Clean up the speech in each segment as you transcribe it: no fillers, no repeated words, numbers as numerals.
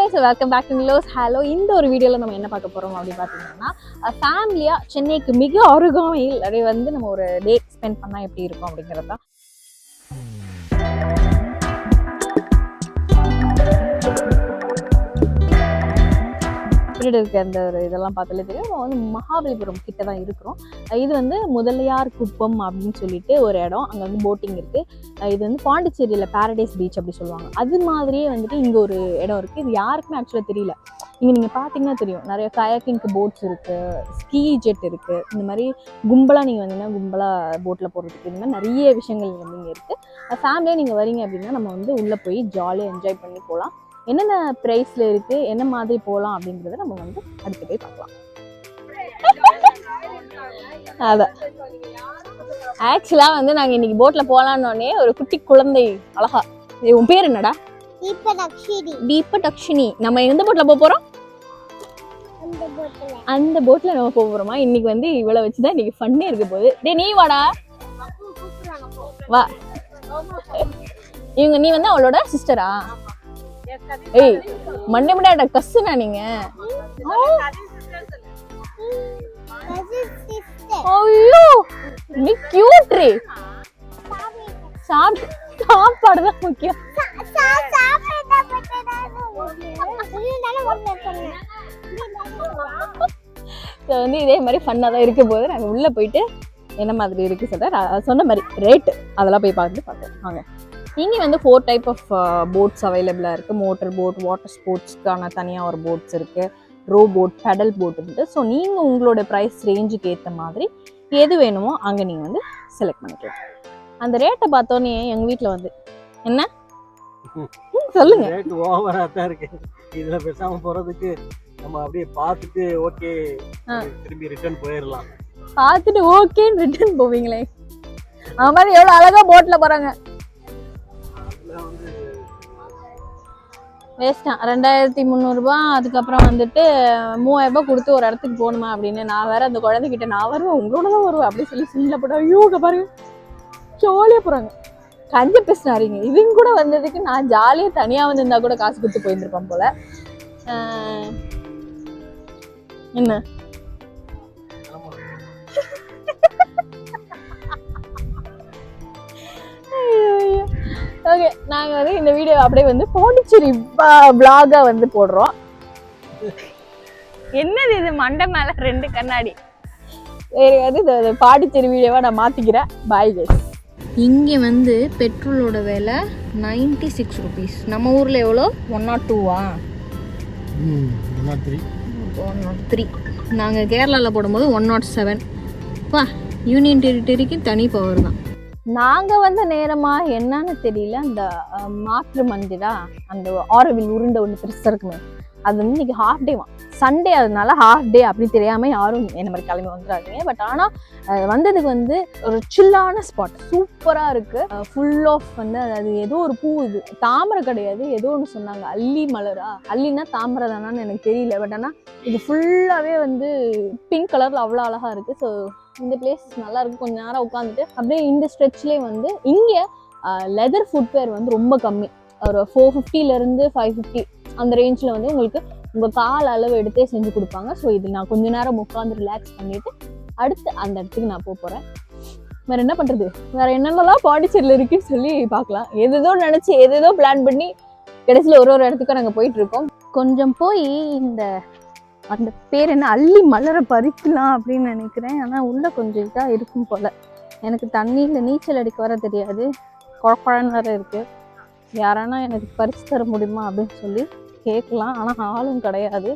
guys, welcome back to NILO'S HALO. இந்த ஒரு வீடியோல நம்ம என்ன பார்க்க போறோம் அப்படி பாத்தீங்கன்னா ஃபேமிலியா சென்னைக்கு மிக அருகாமையில் அப்படியே வந்து நம்ம ஒரு டே ஸ்பெண்ட் பண்ணா எப்படி இருக்கும் அப்படிங்கறது தான். இருக்க அந்த ஒரு இதெல்லாம் பார்த்தாலே தெரியும். நம்ம வந்து மகாபலிபுரம் கிட்ட தான் இருக்கிறோம். இது வந்து முதலியார் குப்பம் அப்படின்னு சொல்லிட்டு ஒரு இடம், அங்கே வந்து போட்டிங் இருக்கு. இது வந்து பாண்டிச்சேரியில் பாரடைஸ் பீச் அப்படி சொல்லுவாங்க. அது மாதிரியே வந்துட்டு இங்கே ஒரு இடம் இருக்கு. இது யாருக்குமே ஆக்சுவலாக தெரியல. இங்கே நீங்கள் பார்த்தீங்கன்னா தெரியும், நிறைய கயாக்கிங்க்கு போட்ஸ் இருக்கு, ஸ்கீ ஜெட் இருக்கு. இந்த மாதிரி கும்பலாக நீங்கள் வந்தீங்கன்னா கும்பலாக போட்டில் போடுறதுக்கு இந்த மாதிரி நிறைய விஷயங்கள் வந்து இங்கே இருக்கு. ஃபேமிலியாக நீங்கள் வரீங்க அப்படின்னா நம்ம வந்து உள்ளே போய் ஜாலியாக என்ஜாய் பண்ணி போகலாம். என்னென்ன ப்ரைஸில் இருக்குது, என்ன மாதிரி போகலாம் அப்படிங்கிறத நம்ம வந்து அடுத்து போய் பார்க்கலாம். அதான் ஆக்சுவலாக வந்து நாங்கள் இன்னைக்கு போட்டில் போகலான்னே ஒரு குட்டி குழந்தை அழகா, உன் பேர் என்னடா? தீபதக்ஷினி. நம்ம எந்த போட்டில் போக போகிறோம்? அந்த போட்டில் நம்ம போக போகிறோமா? இன்னைக்கு வந்து இவ்வளோ வச்சு தான் இன்னைக்கு ஃபன்னே இருக்க போகுது. டே நீ வாடா, வா. நீ வந்து அவளோட சிஸ்டரா? ஏய் மண்டே மண்டே கஸ்ஸுனா நீங்க? ஐயோ நீ கியூட் ரே. சாப்பாடு தான் முக்கியம். வந்து இதே மாதிரி ஃபன்னா தான் இருக்க போது. நாங்கள் உள்ள போயிட்டு என்ன மாதிரி இருக்கு சொல்றேன். சொன்ன மாதிரி ரேட்டு அதெல்லாம் போய் பார்க்கலாம் வாங்க. இங்கே வந்து 4 டைப் ஆஃப் போட்ஸ் அவைலபிளாக இருக்குது. மோட்டர் போட், வாட்டர் ஸ்போர்ட்ஸ்க்கான தனியாக ஒரு போட்ஸ் இருக்குது, ரோ போட், பெடல் போட் இருக்குது. ஸோ நீங்கள் உங்களோட ப்ரைஸ் ரேஞ்சுக்கு ஏற்ற மாதிரி எது வேணுமோ அங்கே நீங்கள் வந்து செலக்ட் பண்ணிக்கலாம். அந்த ரேட்டை பார்த்தோன்னே எங்கள் வீட்டில் வந்து என்ன சொல்லுங்க, ரேட் ஓவராக தான் இருக்கு. இதில் பேசாமல் போகிறதுக்கு நம்ம அப்படியே பார்த்துட்டு ஓகே திரும்பி ரிட்டர்ன் போயிடலாம். பார்த்துட்டு ஓகேன்னு ரிட்டர்ன் போவீங்களே, அது மாதிரி எவ்வளோ அழகாக போட்டில் போகிறாங்க. வேஸ்ட்டான் 2300 ரூபாய். அதுக்கப்புறம் வந்துட்டு 3000 ரூபாய் கொடுத்து ஒரு இடத்துக்கு போகணுமா அப்படின்னு நான் வேற அந்த குழந்தைகிட்ட நான் வருவேன் உங்களோட தான் வருவேன் அப்படி சொல்லி சின்ன போட்டா யோகா பாருங்க ஜாலியாக போகிறாங்க. கஞ்ச பேசினாரிங்க. இதுங்க கூட வந்ததுக்கு நான் ஜாலியாக தனியாக வந்திருந்தா கூட காசு கொடுத்து போயிருந்துருப்பேன் போல. என்ன ஓகே, நாங்கள் வந்து இந்த வீடியோ அப்படியே வந்து பாண்டிச்சேரி vlog-ஆ வந்து போடுறோம். என்னது இது மண்டை மேலே 2 கண்ணாடி? வேறு வந்து இந்த பாண்டிச்சேரி வீடியோவாக நான் மாற்றிக்கிறேன். Bye guys. இங்கே வந்து பெட்ரோலோட விலை 96 ருபீஸ். நம்ம ஊரில் எவ்வளோ? 102வா? 103. நாங்கள் கேரளாவில் போடும்போது 107. பா, யூனியன் டெரிட்டரிக்கு தனி பவர் தான். நாங்கள் வந்து நேரமாக என்னன்னு தெரியல, அந்த மாற்று மந்திரா அந்த ஆரவில் உருண்டை ஒன்று பெருசாக இருக்குமே, அது வந்து இன்னைக்கு ஹாஃப் டேவா, சண்டே, அதனால ஹாஃப் டே அப்படின்னு தெரியாமல் யாரும் என்ன மாதிரி கிளம்பி வந்துடாதீங்க. பட் ஆனால் வந்ததுக்கு வந்து ஒரு சில்லான ஸ்பாட் சூப்பராக இருக்குது. ஃபுல் ஆஃப் வந்து அது ஏதோ ஒரு பூ, இது தாமரை கிடையாது, ஏதோ ஒன்று சொன்னாங்க, அல்லி மலரா, அல்லினா தாமரை தானான்னு எனக்கு தெரியல. பட் ஆனால் இது ஃபுல்லாகவே வந்து பிங்க் கலரில் அவ்வளோ அழகாக இருக்குது. ஸோ இந்த பிளேஸ் நல்லா இருக்கு. கொஞ்ச நேரம் உட்காந்துட்டு அப்படியே இந்த ஸ்ட்ரெச்லேயே வந்து இங்கே லெதர் ஃபுட்வேர் வந்து ரொம்ப கம்மி, ஒரு 450 550 அந்த ரேஞ்சில் வந்து உங்களுக்கு உங்கள் கால் அளவு எடுத்தே செஞ்சு கொடுப்பாங்க. ஸோ இது நான் கொஞ்ச நேரம் உட்காந்து ரிலாக்ஸ் பண்ணிட்டு அடுத்து அந்த இடத்துக்கு நான் போகிறேன். வேற என்ன பண்ணுறது, வேற என்னென்னலாம் பாண்டிச்சேரியில் இருக்குன்னு சொல்லி பார்க்கலாம். எதோ நினச்சி எதோ பிளான் பண்ணி கடைசியில் ஒரு இடத்துக்கும் நாங்கள் போயிட்டு இருக்கோம். கொஞ்சம் போய் இந்த அந்த பேர் என்ன, அல்லி மலரை பறிக்கலாம் அப்படின்னு நினைக்கிறேன். ஆனால் உள்ளே கொஞ்சம் இதாக இருக்கும் போல். எனக்கு தண்ணியில் நீச்சல் அடிக்க வர தெரியாது, குழப்பழன்னு வேறு இருக்குது. யாரானா எனக்கு பறித்து தர முடியுமா அப்படின்னு சொல்லி கேட்கலாம். ஆனால் ஆளும் கிடையாது.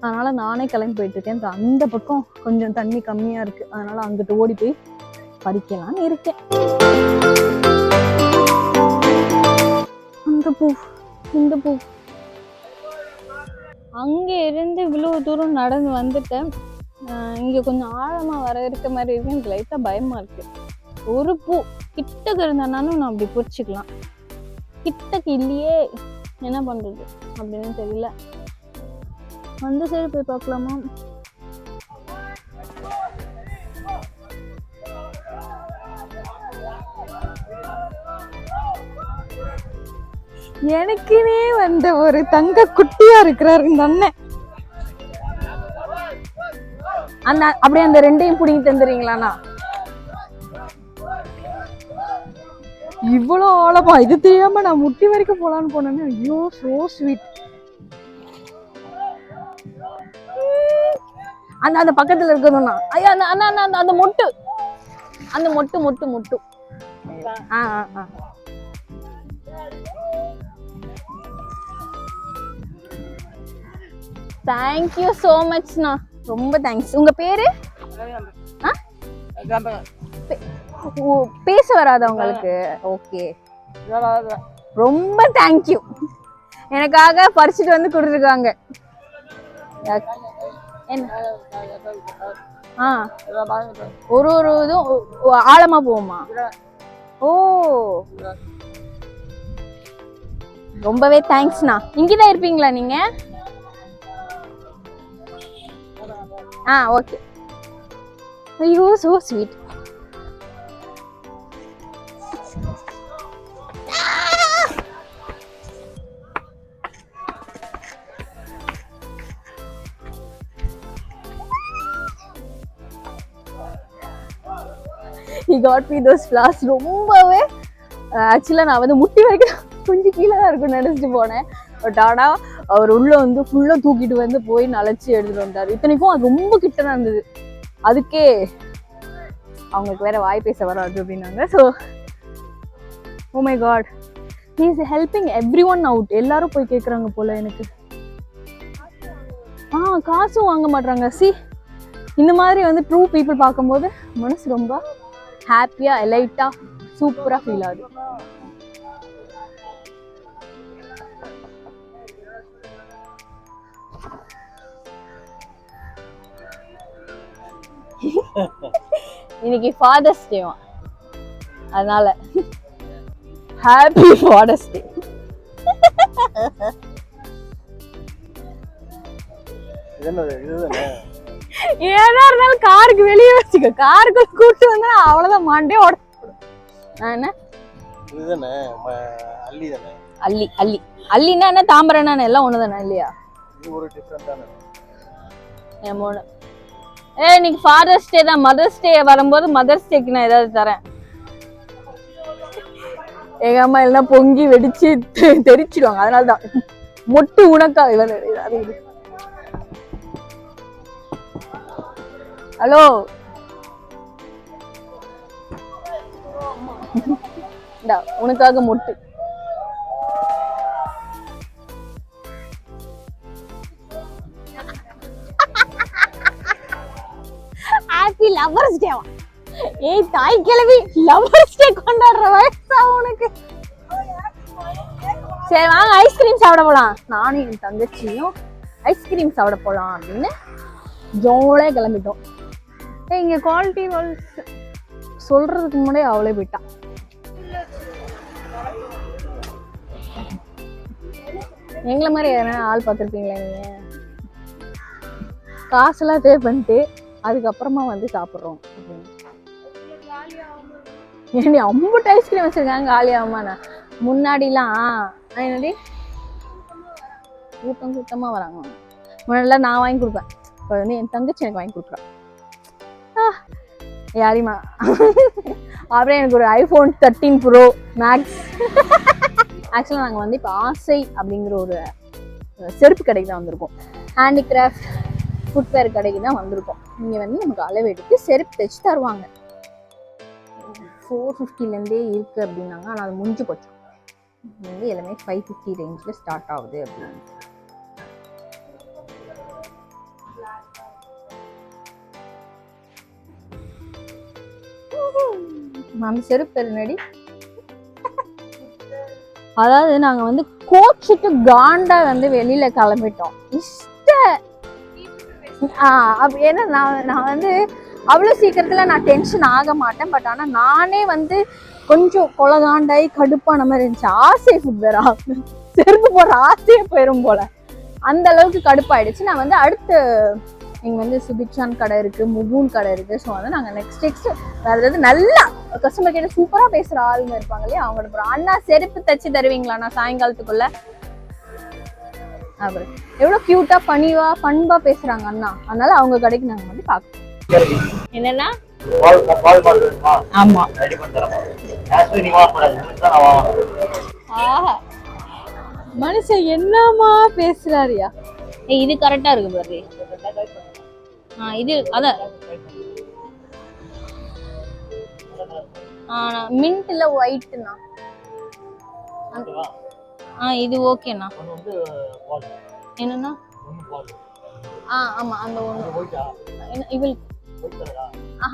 அதனால் நானே கிளம்பி போயிட்டுருக்கேன். அந்த பக்கம் கொஞ்சம் தண்ணி கம்மியாக இருக்குது, அதனால் அங்கிட்டு ஓடி போய் பறிக்கலான்னு இருக்கேன். அந்த பூ, இந்த பூ. அங்கே இருந்து இவ்வளோ தூரம் நடந்து வந்துட்டேன். இங்கே கொஞ்சம் ஆழமாக வர இருக்க மாதிரி இருக்கு. எனக்கு லைட்டாக பயமாக இருக்குது. ஒரு பூ கிட்டக்கு இருந்தானாலும் நான் அப்படி பிடிச்சிக்கலாம், கிட்டக்கு இல்லையே, என்ன பண்ணுறது அப்படின்னு தெரியல. அந்த சைடு போய் பார்க்கலாமா? எனக்குனே வந்த ஒரு தங்க குட்டியா இருக்கிறாரு இந்த அண்ணன். அந்த அப்படியே அந்த ரெண்டையும் புடிங்கி தந்துறீங்களாண்ணா? இவ்வளோ ஆழமா? இது தெரியாம நான் முட்டி வரைக்கும் போலான்னு போனேன்னு. ஐயோ சோ ஸ்வீட். அந்த அந்த பக்கத்துல இருக்கணும்னா ஐயா அந்த அண்ணா அந்த அந்த மொட்டு, அந்த மொட்டு மொட்டு மொட்டு. தேங்க்யூ சோ மச்ண்ணா, ரொம்ப தேங்க்ஸ். உங்க பேரு? பேச வராதா உங்களுக்கு? ஓகே, ரொம்ப தேங்க்யூ. எனக்காக பறிச்சுட்டு வந்து கொடுத்துருக்காங்க. ஒரு ஒரு இதுவும் ஆழமா போகுமா? ஓ, ரொம்பவே தேங்க்ஸ்ண்ணா. இங்கதான் இருப்பீங்களா நீங்க? ஓகே. ஐயோ so sweet. He got me those flowers. ரொம்பவே ஆக்சுவலா நான் வந்து முட்டி வரைக்கும் கொஞ்சம் கீழே தான் இருக்கும்னு நினைச்சிட்டு போனேன். பட் ஆனா அவர் உள்ள வந்து ஃபுல்லா தூக்கிட்டு வந்து போய் நனைச்சு எடுத்துட்டு வந்தாரு. இத்தனைக்கும் அது ரொம்ப கிட்ட தான் இருந்தது. அதுக்கே அவங்களுக்கு வேற வாய் பேச வராது அப்படின்னாங்க. So oh my God, he is helping everyone out. எல்லாரும் போய் கேட்குறாங்க போல எனக்கு. காசும் வாங்க மாட்டாங்க. இந்த மாதிரி வந்து ட்ரூ பீப்புள் பார்க்கும்போது மனசு ரொம்ப ஹாப்பியா எலைட்டா சூப்பரா ஃபீல் ஆகுது. இன்னைக்கு ஃபாதர்ஸ் டேவா, அதனால ஹாப்பி ஃபாதர்ஸ் டே. ஏதா இருந்தாலும் காருக்கு வெளியே வச்சுக்க, காருக்கு கூட்டு வந்தா அவ்வளவுதான் மாண்டே ஓட. என்ன அல்லி அல்லி அல்லின்னா என்ன, தாம்பரம்னா எல்லாம் ஒண்ணுதானே இல்லையா? இன்னைக்கு ஃபாதர்ஸ் டே தான். மதர்ஸ் டே வரும்போது மதர்ஸ் டேக்கு நான் ஏதாவது தரேன். எங்க அம்மா எல்லாம் பொங்கி வெடிச்சு தெரிச்சிடுவாங்க. அதனாலதான் மொட்டு உனக்கா. ஹலோ, உனக்காக மொட்டு. ஹாப்பி லவர்ஸ் டேவா? ஏய் தாய் கிழவி, லவர்ஸ் டே கொண்டாடுற வயசா உனக்கு? சரி வாங்க ஐஸ்கிரீம் சாப்பிட போலாம். நானும் என் தங்கச்சியும் ஐஸ்கிரீம் சாப்பிட போலாம் அப்படின்னு ஜோலே கிளம்பிட்டோம். இங்க குவாலிட்டி ரோல்ஸ் சொல்றதுக்கு முன்னாடி அவளே போயிட்டான். எங்களை மாதிரி யாரா ஆள் பார்த்துருப்பீங்களா நீங்க? காசெல்லாம் பே பண்ணிட்டு அதுக்கப்புறமா வந்து சாப்பிட்றோம். ஏன்டி அம்புட்டு ஐஸ்கிரீம் வச்சிருக்காங்க, காலி ஆகுமாண்ணா? முன்னாடிலாம் என்னடி கூட்டம் கூட்டமா வராங்க. முன்னாடிலாம் நான் வாங்கி கொடுப்பேன். இப்போ வந்து என் தங்கச்சி எனக்கு வாங்கி கொடுக்குறான். யாரிமா அப்புறம் எனக்கு ஒரு iPhone 13 Pro Max. ஆக்சுவலாக நாங்கள் வந்து இப்போ ஆசை அப்படிங்கிற ஒரு செருப்பு கடைக்கு தான் வந்திருக்கோம். ஹேண்டிகிராஃப்ட் ஃபுட்வேர் கடைக்கு தான் வந்திருக்கோம். இங்கே வந்து நமக்கு அளவு எடுத்து செருப்பு தைச்சு தருவாங்க. 450லேருந்தே இருக்குது அப்படின்னாங்க. ஆனால் அது முடிஞ்சு போச்சு. வந்து எல்லாமே 550 ரேஞ்சில் ஸ்டார்ட் ஆகுது அப்படின்னு. அந்த செருப்பு என்னடி, அதாவது நாங்கள் வந்து கோச்சிட்டு காண்டா வந்து வெளியில கிளம்பிட்டோம். ஏன்னா நான் வந்து அவ்வளோ சீக்கிரத்தில் நான் டென்ஷன் ஆக மாட்டேன். பட் ஆனால் நானே வந்து கொஞ்சம் கொலகாண்டாய் கடுப்பான மாதிரி இருந்துச்சு. ஆசை ஃபுட் வேற செருப்பு போடுற ஆசையே போயிடும் போல, அந்த அளவுக்கு கடுப்பாயிடுச்சு. நான் வந்து அடுத்து இங்கே வந்து சுபிக்ஷான் கடை இருக்குது, முகூன் கடை இருக்குது. ஸோ வந்து நாங்கள் நெக்ஸ்ட் வேறு ஏதாவது நல்லா கஸ்டமர் கிட்ட சூப்பரா பேசுற ஆளுங்க இருப்பாங்க இல்லையா, அவங்களோட போறோம். அண்ணா செருப்பு தச்சு தருவீங்களா நான் சாயங்காலத்துக்குள்ள? அப்புறம் எவ்வளவு கியூட்டா பண்பா பேசுறாங்க அண்ணா. அதனால அவங்க கடைக்கு நாங்க வந்து பாக்கோம். என்னன்னா ஆமா மனுஷன் என்னமா பேசுறாருயா. இது கரெக்டா இருக்கு பாரு. இது அதான் மின்ட்ல ஒயிட்னா. இது ஓகேண்ணா. என்னன்னா ஆமா அந்த ஒண்ணு இவள்.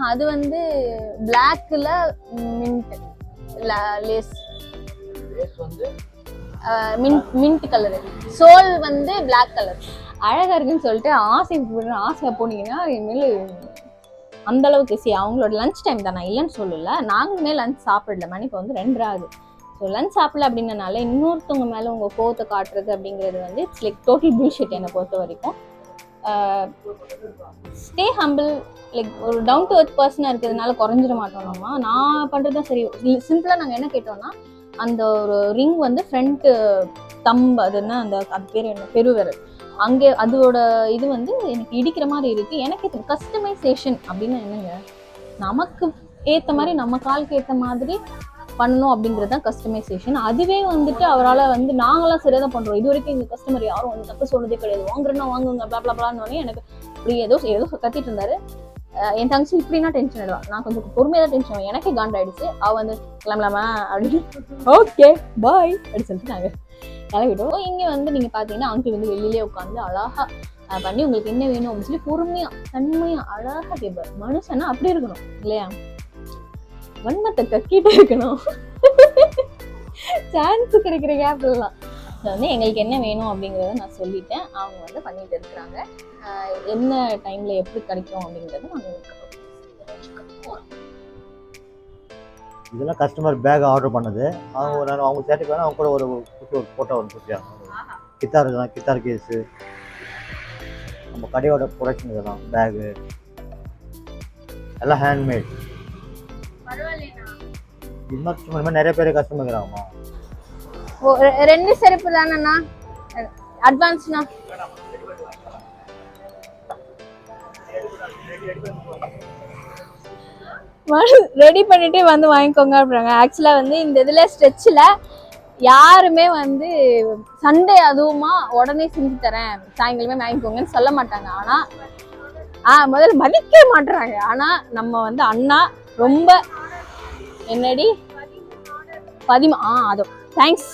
அது வந்து பிளாக்ல மின்ட் லேஸ் வந்து மின்ட் கலரு, சோல் வந்து பிளாக் கலர். அழகா இருக்குன்னு சொல்லிட்டு ஆசை போனீங்கன்னா இனிமேல் அந்த அளவுக்கு அவங்களோட லஞ்ச் டைம் தான், நான் இல்லைன்னு சொல்லல. நாங்களுமே லஞ்ச் சாப்பிடல, மணி இப்போ வந்து 2 ஆகுது. ஸோ லஞ்ச் சாப்பிடல அப்படின்றனால இன்னொருத்தவங்க மேலே உங்கள் கோவத்தை காட்டுறது அப்படிங்கிறது வந்து இட்ஸ் லைக் டோட்டல் புல்ஷிட் என்னை பொறுத்த வரைக்கும். ஸ்டே ஹம்பிள், லைக் ஒரு டவுன் டு எர்த் பர்சனாக இருக்கிறதுனால குறைஞ்சிட மாட்டோம் நம்ம. நான் பண்ணுறது தான் சரி. சிம்பிளாக நாங்கள் என்ன கேட்டோம்னா, அந்த ஒரு ரிங் வந்து ஃப்ரண்ட்டு தம்பு, அது என்ன அந்த அது பேர் என்ன, பெருவிரல், அங்கே அதோட இது வந்து எனக்கு இடிக்கிற மாதிரி இருக்குது. எனக்கு கஸ்டமைசேஷன் அப்படின்னு என்னங்க, நமக்கு ஏற்ற மாதிரி நம்ம காலுக்கு ஏற்ற மாதிரி பண்ணணும் அப்படிங்கிறது தான் கஸ்டமைசேஷன். அதுவே வந்துட்டு அவரால் வந்து நாங்களாம் சரியாக தான் பண்ணுறோம். இது வரைக்கும் எங்கள் கஸ்டமர் யாரும் வந்து தப்பு சொன்னதே கிடையாது. வாங்குறேன்னா வாங்குங்க பிளாப்லான்னு எனக்கு அப்படி ஏதோ கத்திட்டு இருந்தாரு. என் தங்கச்சி இப்படின்னா டென்ஷன் ஆயிடுவா, நான் கொஞ்சம் பொறுமையாக தான் டென்ஷன் ஆகும். எனக்கே காண்டாயிடுச்சு. அவள் வந்து கிளம்பலாமா அப்படின்னு ஓகே பாய் அப்படின்னு சொல்லிட்டு நாங்கள் கிளம்பிட்டோம். இங்கே வந்து நீங்கள் பார்த்தீங்கன்னா அங்கிள் வந்து வெளியிலே உட்காந்து அழகாக பண்ணி உங்களுக்கு என்ன வேணும் அப்படின்னு சொல்லி பொறுமையாக தன்மையாக அழகாக கேட்பார். மனுஷனா அப்படி இருக்கணும் இல்லையா, வன்மத்தை கக்கிட்டே இருக்கணும். சான்ஸ் கிடைக்கிற கேப்லாம் வந்து எங்களுக்கு என்ன வேணும் அப்படிங்கிறத நான் சொல்லிட்டேன். அவங்க வந்து பண்ணிட்டு இருக்கிறாங்க. என்ன டைம்ல எப்படி கிடைக்கும் அப்படிங்கிறத நாங்கள் இதெல்லாம் கஸ்டமர் பேக் ஆர்டர் பண்ணது. அவங்க சேர்த்துக்கு வேணா அவங்க கூட ஒரு ஃபோட்டோ ஒன்று கொடுத்துருக்காங்க. கித்தார் இதெல்லாம் கித்தார் கேஸு, நம்ம கடையோட ப்ரொடக்ஷன், இதெல்லாம் பேகு எல்லாம் ஹேண்ட்மேட். இந்த மாதிரி நிறைய பேர் கஸ்டமர் இருக்கிறாங்கம்மா. 2 செருப்பு தானேண்ணா அட்வான்ஸ்ண்ணா? ரெடி பண்ணிட்டு வந்து வாங்கிக்கோங்க அப்படிறாங்க. ஆக்சுவலாக வந்து இந்த இதில் ஸ்ட்ரெச்சில் யாருமே வந்து சண்டே அதுவுமா உடனே செஞ்சு தரேன் சாயங்காலமே வாங்கிக்கோங்கன்னு சொல்ல மாட்டாங்க. ஆனால் முதல்ல மதிக்க மாட்டுறாங்க. ஆனால் நம்ம வந்து அண்ணா ரொம்ப என்னடி 13 அதோ தேங்க்ஸ்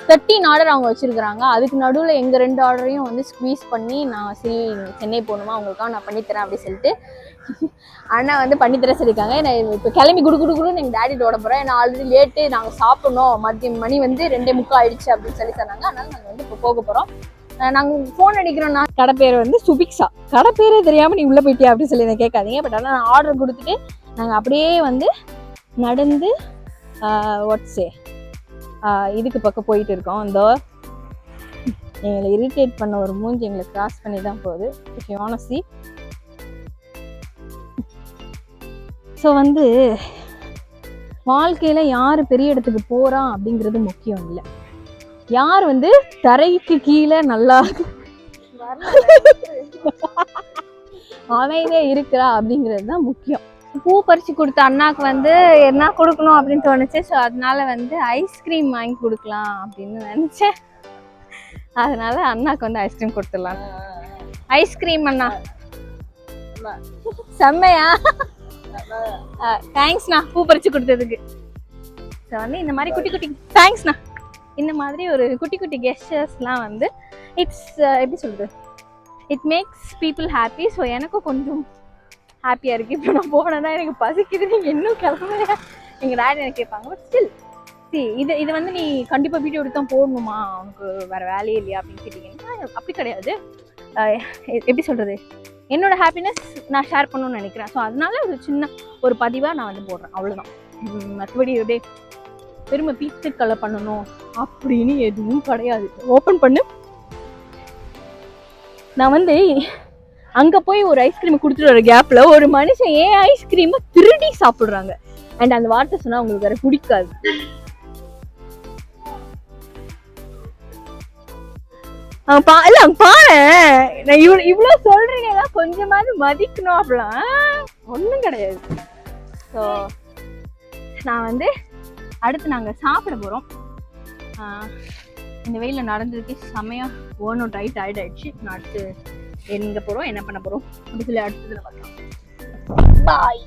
13 ஆர்டர் அவங்க வச்சிருக்கிறாங்க. அதுக்கு நடுவில் எங்கள் 2 ஆர்டரையும் வந்து ஸ்குவீஸ் பண்ணி நான் சரி சென்னை போகணுமா உங்களுக்காக நான் பண்ணித்தரேன் அப்படின்னு சொல்லிட்டு அண்ணா வந்து பண்ணித்தர சொல்லியிருக்காங்க. நான் இப்போ கிளம்பி குடுன்னு எங்கள் டேடிட்ட ஓட போகிறேன். நான் ஆல்ரெடி லேட்டு, நாங்கள் சாப்பிடணும், மதியம் மணி வந்து 2:45 ஆயிடுச்சு அப்படின்னு சொல்லி சொன்னாங்க. அதனால நாங்கள் வந்து இப்போ போக போகிறோம். நாங்கள் ஃபோன் அடிக்கிறோம்னா கடை பேர் வந்து சுபிக்ஸா. கடை பேரே தெரியாமல் நீ உள்ளே போயிட்டியா அப்படின்னு சொல்லி நான் கேட்காதீங்க. பட் ஆனால் நான் ஆர்டர் கொடுத்துட்டு நாங்கள் அப்படியே வந்து நடந்து வாட்ஸே இதுக்கு பக்கம் போயிட்டு இருக்கோம். இந்த எங்களை இரிட்டேட் பண்ண ஒரு மூஞ்சி எங்களை கிராஸ் பண்ணி தான் போகுது. If you want to see. So வந்து வாழ்க்கையில் யார் பெரிய இடத்துக்கு போகிறான் அப்படிங்கிறது முக்கியம் இல்லை, யார் வந்து தரைக்கு கீழே நல்லா அமைதியா இருக்கிறா அப்படிங்கிறது தான் முக்கியம். பூ பறிச்சு கொடுத்த அண்ணாக்கு வந்து என்ன கொடுக்கணும் அப்படின்னு தோணுச்சு. ஸோ அதனால வந்து ஐஸ்கிரீம் வாங்கி கொடுக்கலாம் அப்படின்னு நினைச்சேன். அதனால அண்ணாக்கு வந்து ஐஸ்கிரீம் கொடுத்துடலாம். ஐஸ்கிரீம் அண்ணா செம்மையா, தேங்க்ஸ்ண்ணா பூ பறிச்சு கொடுத்ததுக்கு. ஸோ வந்து இந்த மாதிரி குட்டி குட்டி தேங்க்ஸ்ண்ணா, இந்த மாதிரி ஒரு குட்டி குட்டி கெஸ்டர்ஸ்லாம் வந்து இட்ஸ் எப்படி சொல்றது, it makes people happy. So எனக்கும் கொஞ்சம் ஹாப்பியாக இருக்குது. இப்போ நான் போனேன்னா எனக்கு பசிக்குது, நீங்கள் இன்னும் கிளம்பலையா எங்கள் டேடி எனக்கு கேட்பாங்க. பட் ஸ்டில் இது வந்து நீ கண்டிப்பாக வீடியோ எடுத்து தான் போடணுமா, உனக்கு வேறு வேலையே இல்லையா அப்படின்னு கேட்டிங்கன்னா அப்படி கிடையாது. எப்படி சொல்கிறது, என்னோடய ஹாப்பினஸ் நான் ஷேர் பண்ணணும்னு நினைக்கிறேன். ஸோ அதனால ஒரு சின்ன ஒரு பதிவாக நான் வந்து போடுறேன், அவ்வளோதான். மற்றபடி அப்படியே பெருமை பீத்துக்களை பண்ணணும் அப்படின்னு எதுவும் கிடையாது. ஓப்பன் பண்ணு. நான் வந்து அங்கே போய் ஒரு ஐஸ்கிரீமை கொடுத்துட்டு வர கேப்பில் ஒரு மனுஷன் ஏன் ஐஸ்கிரீமை திருடி சாப்பிட்றாங்க. அண்ட் அந்த வார்த்தை சொன்னா உங்களுக்கு வேற பிடிக்காது. இல்ல பாரு, நான் இவ்வளவு சொல்றீங்க, கொஞ்சமாவது மதிக்கணும். அப்படிலாம் ஒண்ணும் கிடையாது. ஸோ நான் வந்து அடுத்து நாங்க சாப்பிட போறோம். இந்த வெயில நடந்ததுக்கு செமையா ஓன் அவுட் ஆயிடுச்சு. நான் அடுத்து எங்க போறோம், என்ன பண்ண போறோம் அப்படி சொல்லி அடுத்ததுல பார்க்கலாம். பாய்.